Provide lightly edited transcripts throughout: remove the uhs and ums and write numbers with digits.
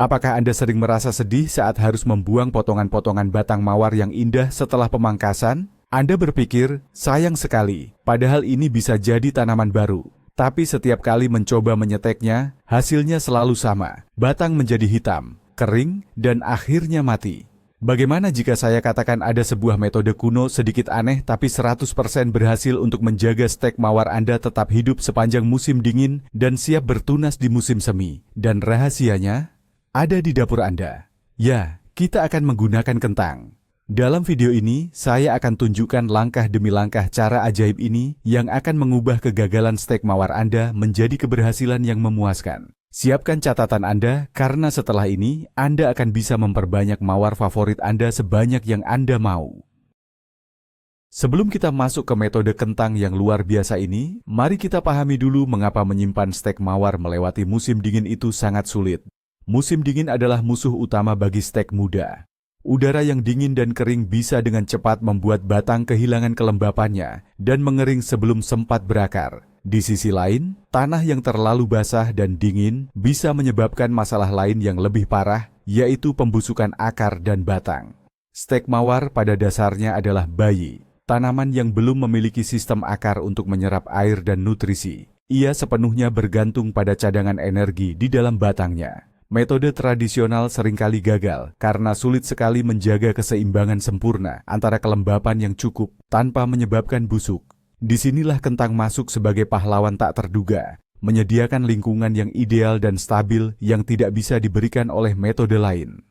Apakah Anda sering merasa sedih saat harus membuang potongan-potongan batang mawar yang indah setelah pemangkasan? Anda berpikir, sayang sekali, padahal ini bisa jadi tanaman baru. Tapi setiap kali mencoba menyeteknya, hasilnya selalu sama. Batang menjadi hitam, kering, dan akhirnya mati. Bagaimana jika saya katakan ada sebuah metode kuno sedikit aneh tapi 100% berhasil untuk menjaga stek mawar Anda tetap hidup sepanjang musim dingin dan siap bertunas di musim semi? Dan rahasianya ada di dapur Anda. Ya, kita akan menggunakan kentang. Dalam video ini, saya akan tunjukkan langkah demi langkah cara ajaib ini yang akan mengubah kegagalan stek mawar Anda menjadi keberhasilan yang memuaskan. Siapkan catatan Anda, karena setelah ini, Anda akan bisa memperbanyak mawar favorit Anda sebanyak yang Anda mau. Sebelum kita masuk ke metode kentang yang luar biasa ini, mari kita pahami dulu mengapa menyimpan stek mawar melewati musim dingin itu sangat sulit. Musim dingin adalah musuh utama bagi stek muda. Udara yang dingin dan kering bisa dengan cepat membuat batang kehilangan kelembapannya dan mengering sebelum sempat berakar. Di sisi lain, tanah yang terlalu basah dan dingin bisa menyebabkan masalah lain yang lebih parah, yaitu pembusukan akar dan batang. Stek mawar pada dasarnya adalah bayi, tanaman yang belum memiliki sistem akar untuk menyerap air dan nutrisi. Ia sepenuhnya bergantung pada cadangan energi di dalam batangnya. Metode tradisional seringkali gagal karena sulit sekali menjaga keseimbangan sempurna antara kelembapan yang cukup tanpa menyebabkan busuk. Disinilah kentang masuk sebagai pahlawan tak terduga, menyediakan lingkungan yang ideal dan stabil yang tidak bisa diberikan oleh metode lain.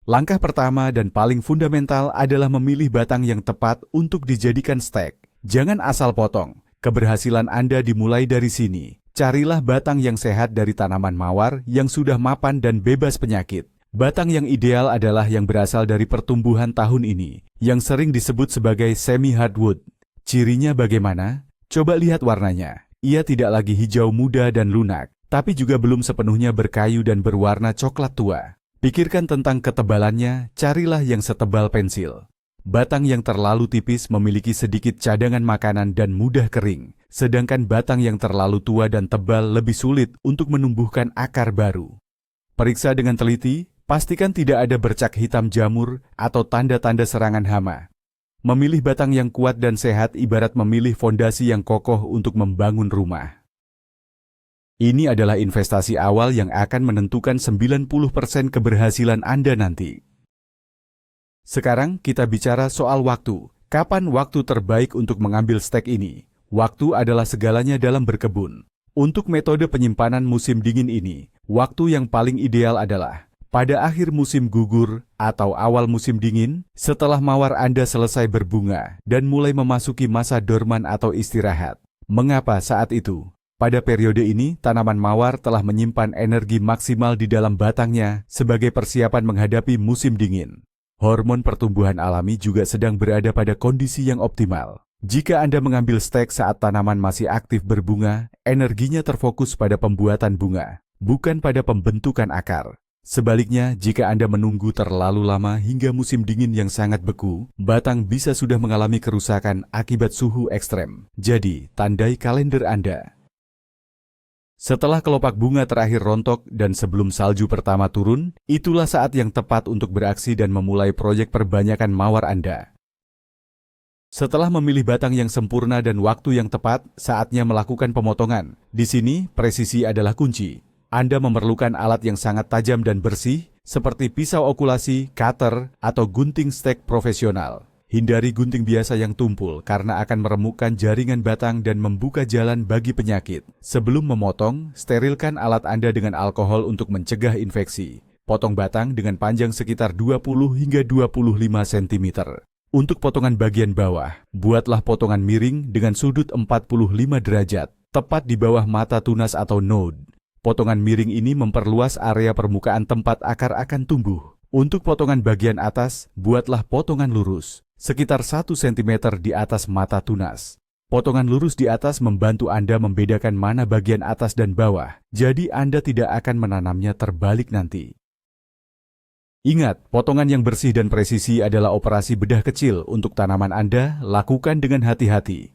Langkah pertama dan paling fundamental adalah memilih batang yang tepat untuk dijadikan stek. Jangan asal potong, keberhasilan Anda dimulai dari sini. Carilah batang yang sehat dari tanaman mawar yang sudah mapan dan bebas penyakit. Batang yang ideal adalah yang berasal dari pertumbuhan tahun ini, yang sering disebut sebagai semi-hardwood. Cirinya bagaimana? Coba lihat warnanya. Ia tidak lagi hijau muda dan lunak, tapi juga belum sepenuhnya berkayu dan berwarna coklat tua. Pikirkan tentang ketebalannya, carilah yang setebal pensil. Batang yang terlalu tipis memiliki sedikit cadangan makanan dan mudah kering, sedangkan batang yang terlalu tua dan tebal lebih sulit untuk menumbuhkan akar baru. Periksa dengan teliti, pastikan tidak ada bercak hitam jamur atau tanda-tanda serangan hama. Memilih batang yang kuat dan sehat ibarat memilih fondasi yang kokoh untuk membangun rumah. Ini adalah investasi awal yang akan menentukan 90% keberhasilan Anda nanti. Sekarang kita bicara soal waktu. Kapan waktu terbaik untuk mengambil stek ini? Waktu adalah segalanya dalam berkebun. Untuk metode penyimpanan musim dingin ini, waktu yang paling ideal adalah pada akhir musim gugur atau awal musim dingin, setelah mawar Anda selesai berbunga dan mulai memasuki masa dorman atau istirahat. Mengapa saat itu? Pada periode ini, tanaman mawar telah menyimpan energi maksimal di dalam batangnya sebagai persiapan menghadapi musim dingin. Hormon pertumbuhan alami juga sedang berada pada kondisi yang optimal. Jika Anda mengambil stek saat tanaman masih aktif berbunga, energinya terfokus pada pembuatan bunga, bukan pada pembentukan akar. Sebaliknya, jika Anda menunggu terlalu lama hingga musim dingin yang sangat beku, batang bisa sudah mengalami kerusakan akibat suhu ekstrem. Jadi, tandai kalender Anda. Setelah kelopak bunga terakhir rontok dan sebelum salju pertama turun, itulah saat yang tepat untuk beraksi dan memulai proyek perbanyakan mawar Anda. Setelah memilih batang yang sempurna dan waktu yang tepat, saatnya melakukan pemotongan. Di sini, presisi adalah kunci. Anda memerlukan alat yang sangat tajam dan bersih, seperti pisau okulasi, cutter, atau gunting stek profesional. Hindari gunting biasa yang tumpul karena akan meremukkan jaringan batang dan membuka jalan bagi penyakit. Sebelum memotong, sterilkan alat Anda dengan alkohol untuk mencegah infeksi. Potong batang dengan panjang sekitar 20 hingga 25 cm. Untuk potongan bagian bawah, buatlah potongan miring dengan sudut 45 derajat, tepat di bawah mata tunas atau node. Potongan miring ini memperluas area permukaan tempat akar akan tumbuh. Untuk potongan bagian atas, buatlah potongan lurus, sekitar 1 cm di atas mata tunas. Potongan lurus di atas membantu Anda membedakan mana bagian atas dan bawah, jadi Anda tidak akan menanamnya terbalik nanti. Ingat, potongan yang bersih dan presisi adalah operasi bedah kecil untuk tanaman Anda, lakukan dengan hati-hati.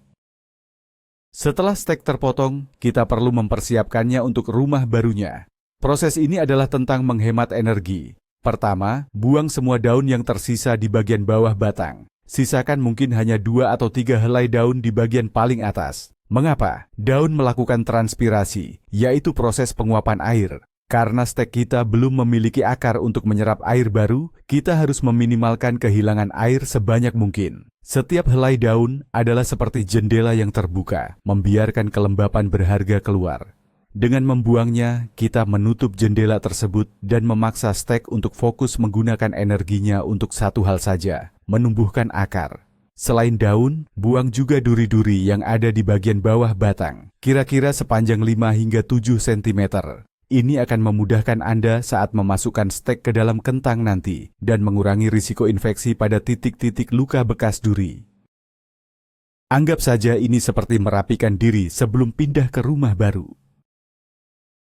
Setelah stek terpotong, kita perlu mempersiapkannya untuk rumah barunya. Proses ini adalah tentang menghemat energi. Pertama, buang semua daun yang tersisa di bagian bawah batang. Sisakan mungkin hanya 2 atau 3 helai daun di bagian paling atas. Mengapa? Daun melakukan transpirasi, yaitu proses penguapan air. Karena stek kita belum memiliki akar untuk menyerap air baru, kita harus meminimalkan kehilangan air sebanyak mungkin. Setiap helai daun adalah seperti jendela yang terbuka, membiarkan kelembapan berharga keluar. Dengan membuangnya, kita menutup jendela tersebut dan memaksa stek untuk fokus menggunakan energinya untuk satu hal saja, menumbuhkan akar. Selain daun, buang juga duri-duri yang ada di bagian bawah batang, kira-kira sepanjang 5 hingga 7 cm. Ini akan memudahkan Anda saat memasukkan stek ke dalam kentang nanti dan mengurangi risiko infeksi pada titik-titik luka bekas duri. Anggap saja ini seperti merapikan diri sebelum pindah ke rumah baru.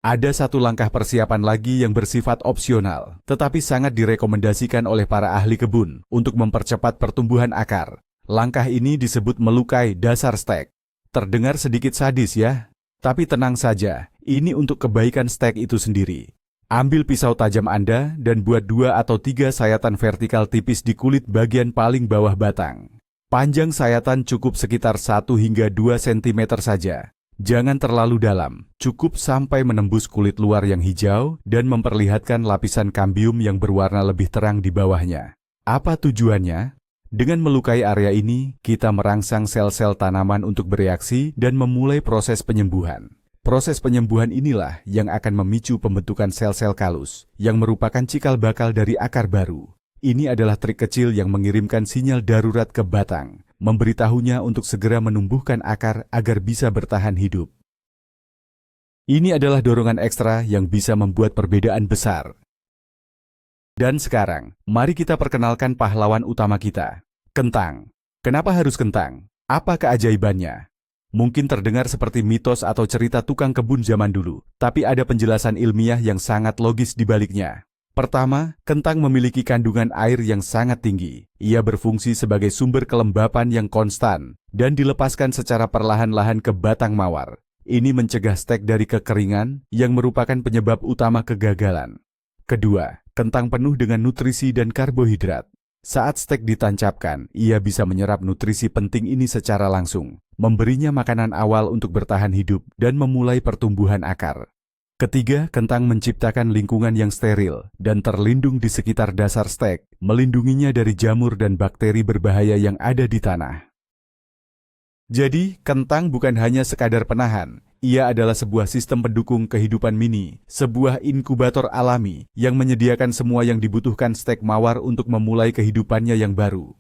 Ada satu langkah persiapan lagi yang bersifat opsional, tetapi sangat direkomendasikan oleh para ahli kebun untuk mempercepat pertumbuhan akar. Langkah ini disebut melukai dasar stek. Terdengar sedikit sadis ya, tapi tenang saja, ini untuk kebaikan stek itu sendiri. Ambil pisau tajam Anda dan buat 2 atau 3 sayatan vertikal tipis di kulit bagian paling bawah batang. Panjang sayatan cukup sekitar 1 hingga 2 cm saja. Jangan terlalu dalam, cukup sampai menembus kulit luar yang hijau dan memperlihatkan lapisan kambium yang berwarna lebih terang di bawahnya. Apa tujuannya? Dengan melukai area ini, kita merangsang sel-sel tanaman untuk bereaksi dan memulai proses penyembuhan. Proses penyembuhan inilah yang akan memicu pembentukan sel-sel kalus, yang merupakan cikal bakal dari akar baru. Ini adalah trik kecil yang mengirimkan sinyal darurat ke batang, memberitahunya untuk segera menumbuhkan akar agar bisa bertahan hidup. Ini adalah dorongan ekstra yang bisa membuat perbedaan besar. Dan sekarang, mari kita perkenalkan pahlawan utama kita, kentang. Kenapa harus kentang? Apa keajaibannya? Mungkin terdengar seperti mitos atau cerita tukang kebun zaman dulu, tapi ada penjelasan ilmiah yang sangat logis di baliknya. Pertama, kentang memiliki kandungan air yang sangat tinggi. Ia berfungsi sebagai sumber kelembapan yang konstan dan dilepaskan secara perlahan-lahan ke batang mawar. Ini mencegah stek dari kekeringan yang merupakan penyebab utama kegagalan. Kedua, kentang penuh dengan nutrisi dan karbohidrat. Saat stek ditancapkan, ia bisa menyerap nutrisi penting ini secara langsung, memberinya makanan awal untuk bertahan hidup dan memulai pertumbuhan akar. Ketiga, kentang menciptakan lingkungan yang steril dan terlindung di sekitar dasar stek, melindunginya dari jamur dan bakteri berbahaya yang ada di tanah. Jadi, kentang bukan hanya sekadar penahan, ia adalah sebuah sistem pendukung kehidupan mini, sebuah inkubator alami yang menyediakan semua yang dibutuhkan stek mawar untuk memulai kehidupannya yang baru.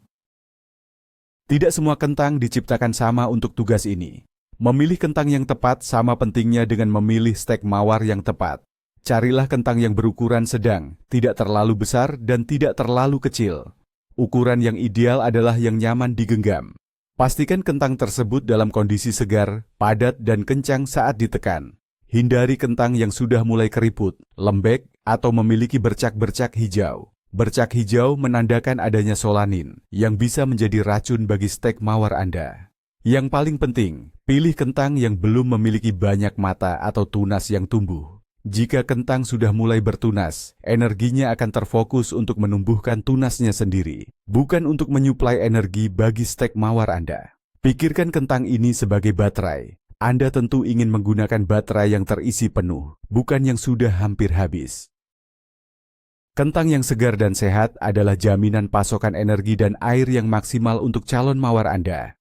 Tidak semua kentang diciptakan sama untuk tugas ini. Memilih kentang yang tepat sama pentingnya dengan memilih stek mawar yang tepat. Carilah kentang yang berukuran sedang, tidak terlalu besar dan tidak terlalu kecil. Ukuran yang ideal adalah yang nyaman digenggam. Pastikan kentang tersebut dalam kondisi segar, padat dan kencang saat ditekan. Hindari kentang yang sudah mulai keriput, lembek, atau memiliki bercak-bercak hijau. Bercak hijau menandakan adanya solanin, yang bisa menjadi racun bagi stek mawar Anda. Yang paling penting, pilih kentang yang belum memiliki banyak mata atau tunas yang tumbuh. Jika kentang sudah mulai bertunas, energinya akan terfokus untuk menumbuhkan tunasnya sendiri, bukan untuk menyuplai energi bagi stek mawar Anda. Pikirkan kentang ini sebagai baterai. Anda tentu ingin menggunakan baterai yang terisi penuh, bukan yang sudah hampir habis. Kentang yang segar dan sehat adalah jaminan pasokan energi dan air yang maksimal untuk calon mawar Anda.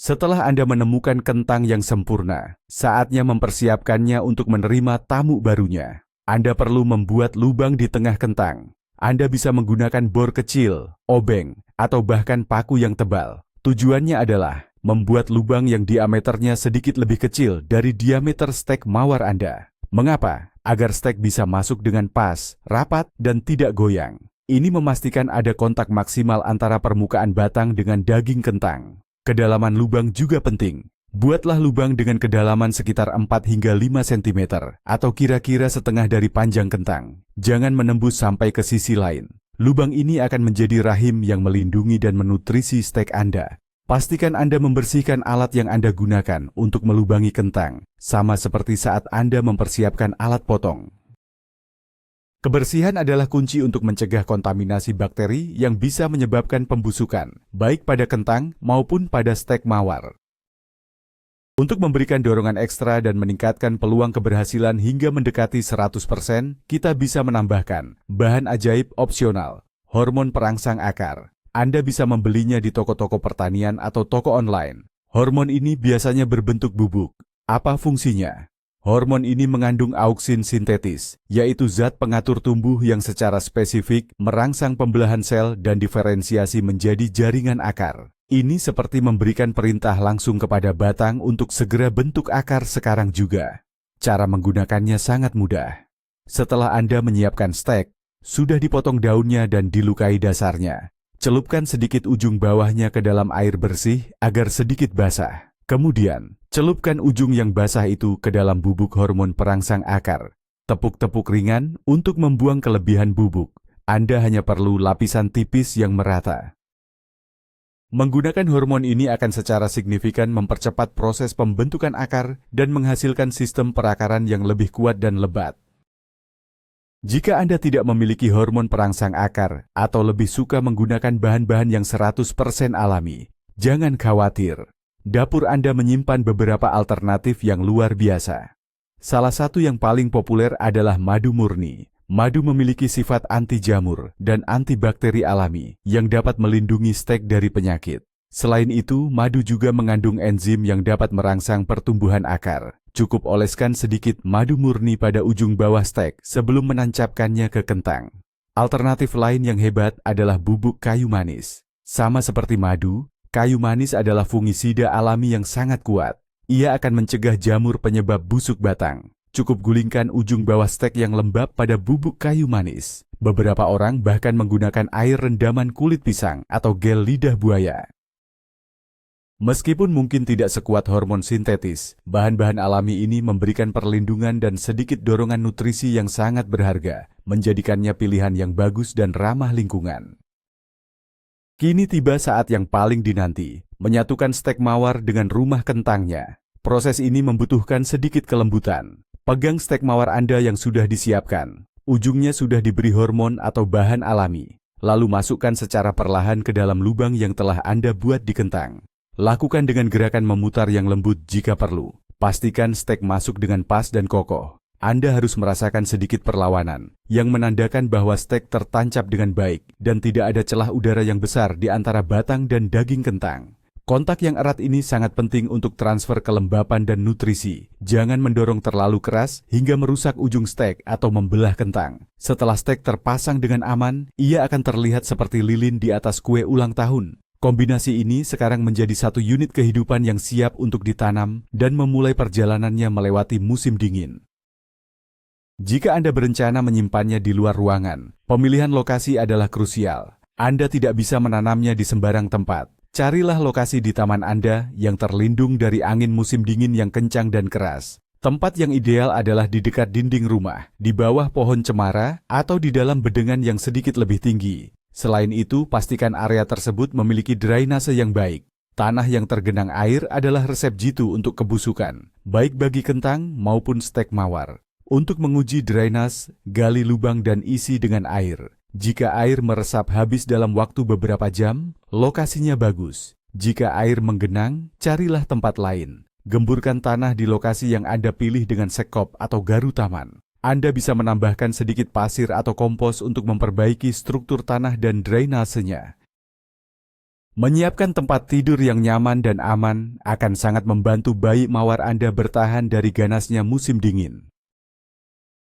Setelah Anda menemukan kentang yang sempurna, saatnya mempersiapkannya untuk menerima tamu barunya. Anda perlu membuat lubang di tengah kentang. Anda bisa menggunakan bor kecil, obeng, atau bahkan paku yang tebal. Tujuannya adalah membuat lubang yang diameternya sedikit lebih kecil dari diameter stek mawar Anda. Mengapa? Agar stek bisa masuk dengan pas, rapat, dan tidak goyang. Ini memastikan ada kontak maksimal antara permukaan batang dengan daging kentang. Kedalaman lubang juga penting. Buatlah lubang dengan kedalaman sekitar 4 hingga 5 cm atau kira-kira setengah dari panjang kentang. Jangan menembus sampai ke sisi lain. Lubang ini akan menjadi rahim yang melindungi dan menutrisi stek Anda. Pastikan Anda membersihkan alat yang Anda gunakan untuk melubangi kentang, sama seperti saat Anda mempersiapkan alat potong. Kebersihan adalah kunci untuk mencegah kontaminasi bakteri yang bisa menyebabkan pembusukan, baik pada kentang maupun pada stek mawar. Untuk memberikan dorongan ekstra dan meningkatkan peluang keberhasilan hingga mendekati 100%, kita bisa menambahkan bahan ajaib opsional, hormon perangsang akar. Anda bisa membelinya di toko-toko pertanian atau toko online. Hormon ini biasanya berbentuk bubuk. Apa fungsinya? Hormon ini mengandung auksin sintetis, yaitu zat pengatur tumbuh yang secara spesifik merangsang pembelahan sel dan diferensiasi menjadi jaringan akar. Ini seperti memberikan perintah langsung kepada batang untuk segera bentuk akar sekarang juga. Cara menggunakannya sangat mudah. Setelah Anda menyiapkan stek, sudah dipotong daunnya dan dilukai dasarnya. Celupkan sedikit ujung bawahnya ke dalam air bersih agar sedikit basah. Kemudian, celupkan ujung yang basah itu ke dalam bubuk hormon perangsang akar. Tepuk-tepuk ringan untuk membuang kelebihan bubuk. Anda hanya perlu lapisan tipis yang merata. Menggunakan hormon ini akan secara signifikan mempercepat proses pembentukan akar dan menghasilkan sistem perakaran yang lebih kuat dan lebat. Jika Anda tidak memiliki hormon perangsang akar atau lebih suka menggunakan bahan-bahan yang 100% alami, jangan khawatir. Dapur Anda menyimpan beberapa alternatif yang luar biasa. Salah satu yang paling populer adalah madu murni. Madu memiliki sifat anti jamur dan antibakteri alami yang dapat melindungi stek dari penyakit. Selain itu, madu juga mengandung enzim yang dapat merangsang pertumbuhan akar. Cukup oleskan sedikit madu murni pada ujung bawah stek sebelum menancapkannya ke kentang. Alternatif lain yang hebat adalah bubuk kayu manis. Sama seperti madu, kayu manis adalah fungisida alami yang sangat kuat. Ia akan mencegah jamur penyebab busuk batang. Cukup gulingkan ujung bawah stek yang lembab pada bubuk kayu manis. Beberapa orang bahkan menggunakan air rendaman kulit pisang atau gel lidah buaya. Meskipun mungkin tidak sekuat hormon sintetis, bahan-bahan alami ini memberikan perlindungan dan sedikit dorongan nutrisi yang sangat berharga, menjadikannya pilihan yang bagus dan ramah lingkungan. Kini tiba saat yang paling dinanti, menyatukan stek mawar dengan rumah kentangnya. Proses ini membutuhkan sedikit kelembutan. Pegang stek mawar Anda yang sudah disiapkan. Ujungnya sudah diberi hormon atau bahan alami. Lalu masukkan secara perlahan ke dalam lubang yang telah Anda buat di kentang. Lakukan dengan gerakan memutar yang lembut jika perlu. Pastikan stek masuk dengan pas dan kokoh. Anda harus merasakan sedikit perlawanan, yang menandakan bahwa stek tertancap dengan baik dan tidak ada celah udara yang besar di antara batang dan daging kentang. Kontak yang erat ini sangat penting untuk transfer kelembapan dan nutrisi. Jangan mendorong terlalu keras hingga merusak ujung stek atau membelah kentang. Setelah stek terpasang dengan aman, ia akan terlihat seperti lilin di atas kue ulang tahun. Kombinasi ini sekarang menjadi satu unit kehidupan yang siap untuk ditanam dan memulai perjalanannya melewati musim dingin. Jika Anda berencana menyimpannya di luar ruangan, pemilihan lokasi adalah krusial. Anda tidak bisa menanamnya di sembarang tempat. Carilah lokasi di taman Anda yang terlindung dari angin musim dingin yang kencang dan keras. Tempat yang ideal adalah di dekat dinding rumah, di bawah pohon cemara, atau di dalam bedengan yang sedikit lebih tinggi. Selain itu, pastikan area tersebut memiliki drainase yang baik. Tanah yang tergenang air adalah resep jitu untuk kebusukan, baik bagi kentang maupun stek mawar. Untuk menguji drainase, gali lubang dan isi dengan air. Jika air meresap habis dalam waktu beberapa jam, lokasinya bagus. Jika air menggenang, carilah tempat lain. Gemburkan tanah di lokasi yang Anda pilih dengan sekop atau garu taman. Anda bisa menambahkan sedikit pasir atau kompos untuk memperbaiki struktur tanah dan drainasenya. Menyiapkan tempat tidur yang nyaman dan aman akan sangat membantu bayi mawar Anda bertahan dari ganasnya musim dingin.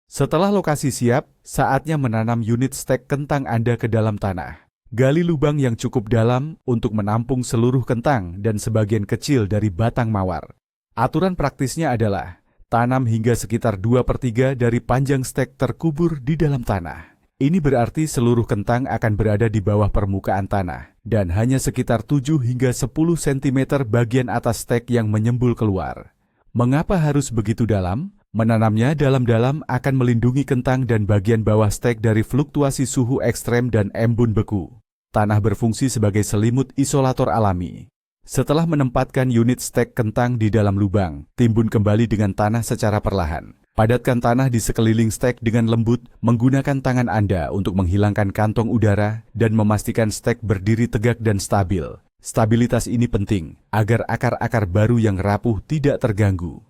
Setelah lokasi siap, saatnya menanam unit stek kentang Anda ke dalam tanah. Gali lubang yang cukup dalam untuk menampung seluruh kentang dan sebagian kecil dari batang mawar. Aturan praktisnya adalah tanam hingga sekitar 2/3 dari panjang stek terkubur di dalam tanah. Ini berarti seluruh kentang akan berada di bawah permukaan tanah dan hanya sekitar 7 hingga 10 cm bagian atas stek yang menyembul keluar. Mengapa harus begitu dalam? Menanamnya dalam-dalam akan melindungi kentang dan bagian bawah stek dari fluktuasi suhu ekstrem dan embun beku. Tanah berfungsi sebagai selimut isolator alami. Setelah menempatkan unit stek kentang di dalam lubang, timbun kembali dengan tanah secara perlahan. Padatkan tanah di sekeliling stek dengan lembut, menggunakan tangan Anda untuk menghilangkan kantong udara dan memastikan stek berdiri tegak dan stabil. Stabilitas ini penting agar akar-akar baru yang rapuh tidak terganggu.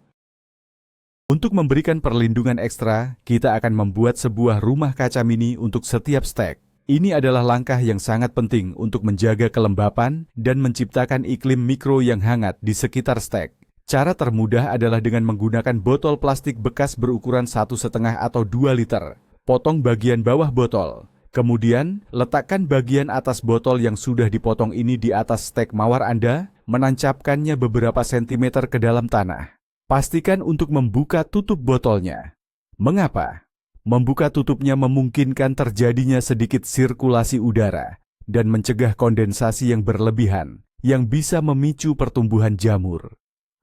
Untuk memberikan perlindungan ekstra, kita akan membuat sebuah rumah kaca mini untuk setiap stek. Ini adalah langkah yang sangat penting untuk menjaga kelembapan dan menciptakan iklim mikro yang hangat di sekitar stek. Cara termudah adalah dengan menggunakan botol plastik bekas berukuran 1,5 atau 2 liter. Potong bagian bawah botol. Kemudian, letakkan bagian atas botol yang sudah dipotong ini di atas stek mawar Anda, menancapkannya beberapa sentimeter ke dalam tanah. Pastikan untuk membuka tutup botolnya. Mengapa? Membuka tutupnya memungkinkan terjadinya sedikit sirkulasi udara dan mencegah kondensasi yang berlebihan yang bisa memicu pertumbuhan jamur.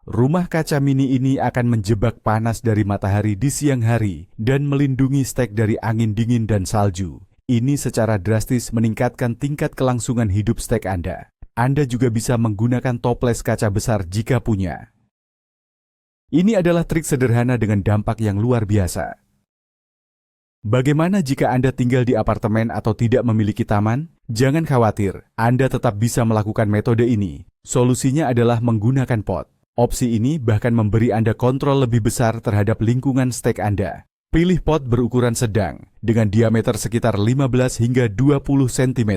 Rumah kaca mini ini akan menjebak panas dari matahari di siang hari dan melindungi stek dari angin dingin dan salju. Ini secara drastis meningkatkan tingkat kelangsungan hidup stek Anda. Anda juga bisa menggunakan toples kaca besar jika punya. Ini adalah trik sederhana dengan dampak yang luar biasa. Bagaimana jika Anda tinggal di apartemen atau tidak memiliki taman? Jangan khawatir, Anda tetap bisa melakukan metode ini. Solusinya adalah menggunakan pot. Opsi ini bahkan memberi Anda kontrol lebih besar terhadap lingkungan stek Anda. Pilih pot berukuran sedang, dengan diameter sekitar 15 hingga 20 cm.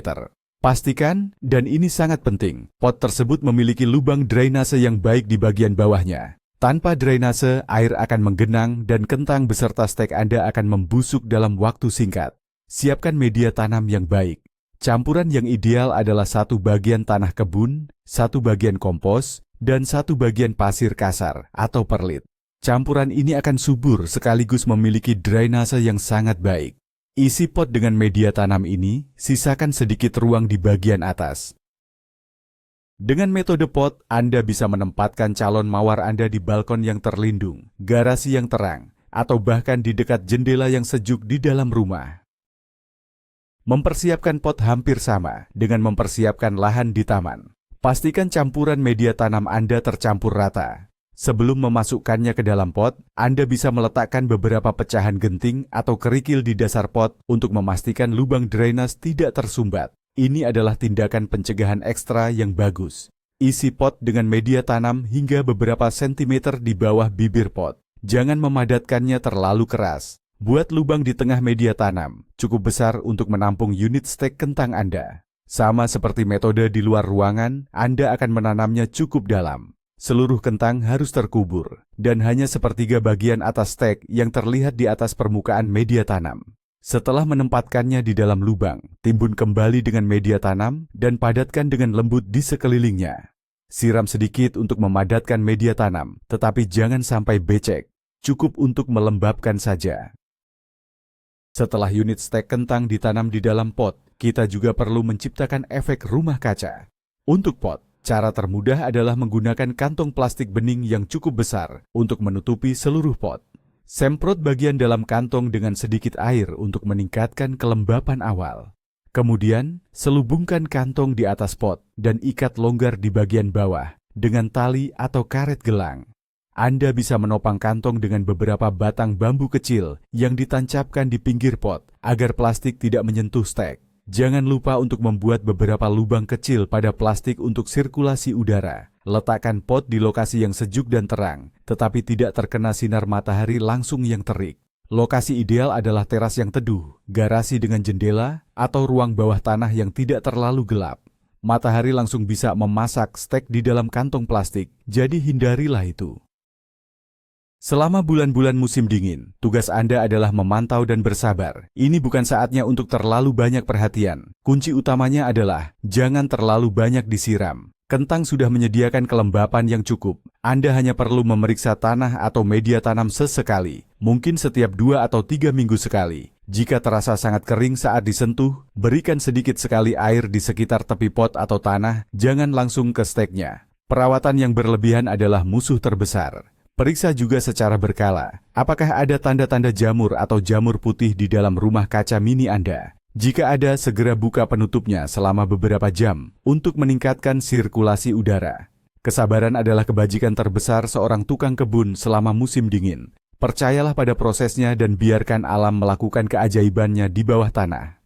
Pastikan, dan ini sangat penting, pot tersebut memiliki lubang drainase yang baik di bagian bawahnya. Tanpa drainase, air akan menggenang dan kentang beserta stek Anda akan membusuk dalam waktu singkat. Siapkan media tanam yang baik. Campuran yang ideal adalah 1 bagian tanah kebun, 1 bagian kompos, dan 1 bagian pasir kasar atau perlit. Campuran ini akan subur sekaligus memiliki drainase yang sangat baik. Isi pot dengan media tanam ini, sisakan sedikit ruang di bagian atas. Dengan metode pot, Anda bisa menempatkan calon mawar Anda di balkon yang terlindung, garasi yang terang, atau bahkan di dekat jendela yang sejuk di dalam rumah. Mempersiapkan pot hampir sama dengan mempersiapkan lahan di taman. Pastikan campuran media tanam Anda tercampur rata. Sebelum memasukkannya ke dalam pot, Anda bisa meletakkan beberapa pecahan genting atau kerikil di dasar pot untuk memastikan lubang drainase tidak tersumbat. Ini adalah tindakan pencegahan ekstra yang bagus. Isi pot dengan media tanam hingga beberapa sentimeter di bawah bibir pot. Jangan memadatkannya terlalu keras. Buat lubang di tengah media tanam, cukup besar untuk menampung unit stek kentang Anda. Sama seperti metode di luar ruangan, Anda akan menanamnya cukup dalam. Seluruh kentang harus terkubur, dan hanya sepertiga bagian atas stek yang terlihat di atas permukaan media tanam. Setelah menempatkannya di dalam lubang, timbun kembali dengan media tanam dan padatkan dengan lembut di sekelilingnya. Siram sedikit untuk memadatkan media tanam, tetapi jangan sampai becek. Cukup untuk melembabkan saja. Setelah unit stek kentang ditanam di dalam pot, kita juga perlu menciptakan efek rumah kaca. Untuk pot, cara termudah adalah menggunakan kantong plastik bening yang cukup besar untuk menutupi seluruh pot. Semprot bagian dalam kantong dengan sedikit air untuk meningkatkan kelembapan awal. Kemudian, selubungkan kantong di atas pot dan ikat longgar di bagian bawah dengan tali atau karet gelang. Anda bisa menopang kantong dengan beberapa batang bambu kecil yang ditancapkan di pinggir pot agar plastik tidak menyentuh stek. Jangan lupa untuk membuat beberapa lubang kecil pada plastik untuk sirkulasi udara. Letakkan pot di lokasi yang sejuk dan terang, tetapi tidak terkena sinar matahari langsung yang terik. Lokasi ideal adalah teras yang teduh, garasi dengan jendela, atau ruang bawah tanah yang tidak terlalu gelap. Matahari langsung bisa memasak stek di dalam kantong plastik, jadi hindarilah itu. Selama bulan-bulan musim dingin, tugas Anda adalah memantau dan bersabar. Ini bukan saatnya untuk terlalu banyak perhatian. Kunci utamanya adalah jangan terlalu banyak disiram. Kentang sudah menyediakan kelembapan yang cukup. Anda hanya perlu memeriksa tanah atau media tanam sesekali, mungkin setiap 2 atau 3 minggu sekali. Jika terasa sangat kering saat disentuh, berikan sedikit sekali air di sekitar tepi pot atau tanah, jangan langsung ke steknya. Perawatan yang berlebihan adalah musuh terbesar. Periksa juga secara berkala, apakah ada tanda-tanda jamur atau jamur putih di dalam rumah kaca mini Anda. Jika ada, segera buka penutupnya selama beberapa jam untuk meningkatkan sirkulasi udara. Kesabaran adalah kebajikan terbesar seorang tukang kebun selama musim dingin. Percayalah pada prosesnya dan biarkan alam melakukan keajaibannya di bawah tanah.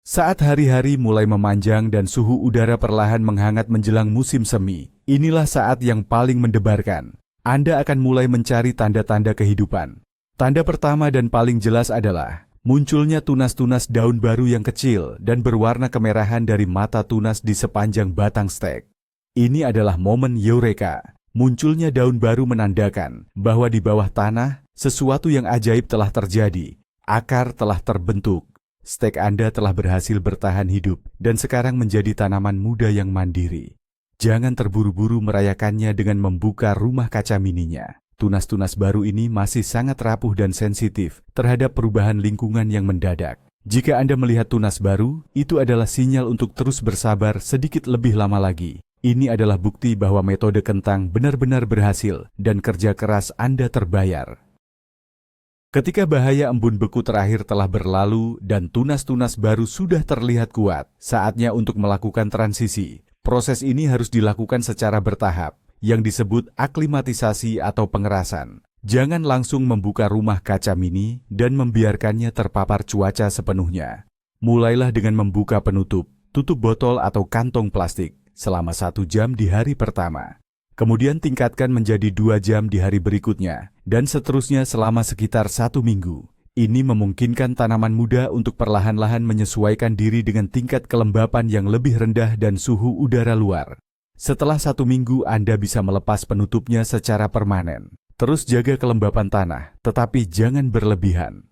Saat hari-hari mulai memanjang dan suhu udara perlahan menghangat menjelang musim semi, inilah saat yang paling mendebarkan. Anda akan mulai mencari tanda-tanda kehidupan. Tanda pertama dan paling jelas adalah munculnya tunas-tunas daun baru yang kecil dan berwarna kemerahan dari mata tunas di sepanjang batang stek. Ini adalah momen Eureka. Munculnya daun baru menandakan bahwa di bawah tanah, sesuatu yang ajaib telah terjadi. Akar telah terbentuk. Stek Anda telah berhasil bertahan hidup dan sekarang menjadi tanaman muda yang mandiri. Jangan terburu-buru merayakannya dengan membuka rumah kaca mininya. Tunas-tunas baru ini masih sangat rapuh dan sensitif terhadap perubahan lingkungan yang mendadak. Jika Anda melihat tunas baru, itu adalah sinyal untuk terus bersabar sedikit lebih lama lagi. Ini adalah bukti bahwa metode kentang benar-benar berhasil dan kerja keras Anda terbayar. Ketika bahaya embun beku terakhir telah berlalu dan tunas-tunas baru sudah terlihat kuat, saatnya untuk melakukan transisi. Proses ini harus dilakukan secara bertahap, yang disebut aklimatisasi atau pengerasan. Jangan langsung membuka rumah kaca mini dan membiarkannya terpapar cuaca sepenuhnya. Mulailah dengan membuka penutup, tutup botol atau kantong plastik selama 1 jam di hari pertama. Kemudian tingkatkan menjadi 2 jam di hari berikutnya, dan seterusnya selama sekitar 1 minggu. Ini memungkinkan tanaman muda untuk perlahan-lahan menyesuaikan diri dengan tingkat kelembapan yang lebih rendah dan suhu udara luar. Setelah 1 minggu, Anda bisa melepas penutupnya secara permanen. Terus jaga kelembapan tanah, tetapi jangan berlebihan.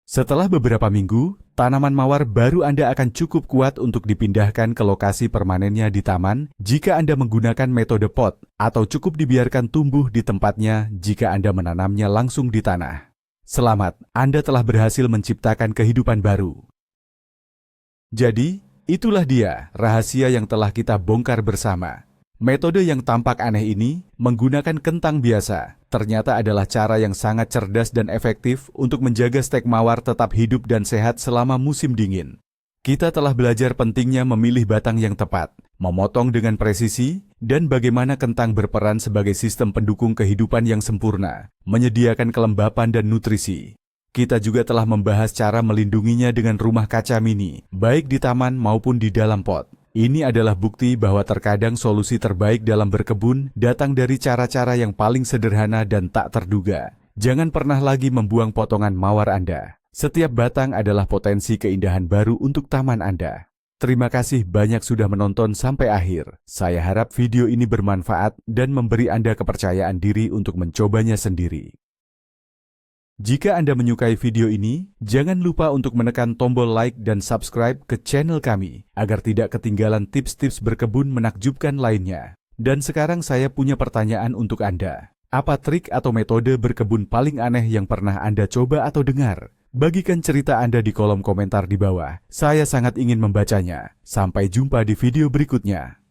Setelah beberapa minggu, tanaman mawar baru Anda akan cukup kuat untuk dipindahkan ke lokasi permanennya di taman jika Anda menggunakan metode pot, atau cukup dibiarkan tumbuh di tempatnya jika Anda menanamnya langsung di tanah. Selamat, Anda telah berhasil menciptakan kehidupan baru. Jadi, itulah dia rahasia yang telah kita bongkar bersama. Metode yang tampak aneh ini, menggunakan kentang biasa, ternyata adalah cara yang sangat cerdas dan efektif untuk menjaga stek mawar tetap hidup dan sehat selama musim dingin. Kita telah belajar pentingnya memilih batang yang tepat, memotong dengan presisi, dan bagaimana kentang berperan sebagai sistem pendukung kehidupan yang sempurna, menyediakan kelembapan dan nutrisi. Kita juga telah membahas cara melindunginya dengan rumah kaca mini, baik di taman maupun di dalam pot. Ini adalah bukti bahwa terkadang solusi terbaik dalam berkebun datang dari cara-cara yang paling sederhana dan tak terduga. Jangan pernah lagi membuang potongan mawar Anda. Setiap batang adalah potensi keindahan baru untuk taman Anda. Terima kasih banyak sudah menonton sampai akhir. Saya harap video ini bermanfaat dan memberi Anda kepercayaan diri untuk mencobanya sendiri. Jika Anda menyukai video ini, jangan lupa untuk menekan tombol like dan subscribe ke channel kami, agar tidak ketinggalan tips-tips berkebun menakjubkan lainnya. Dan sekarang saya punya pertanyaan untuk Anda. Apa trik atau metode berkebun paling aneh yang pernah Anda coba atau dengar? Bagikan cerita Anda di kolom komentar di bawah. Saya sangat ingin membacanya. Sampai jumpa di video berikutnya.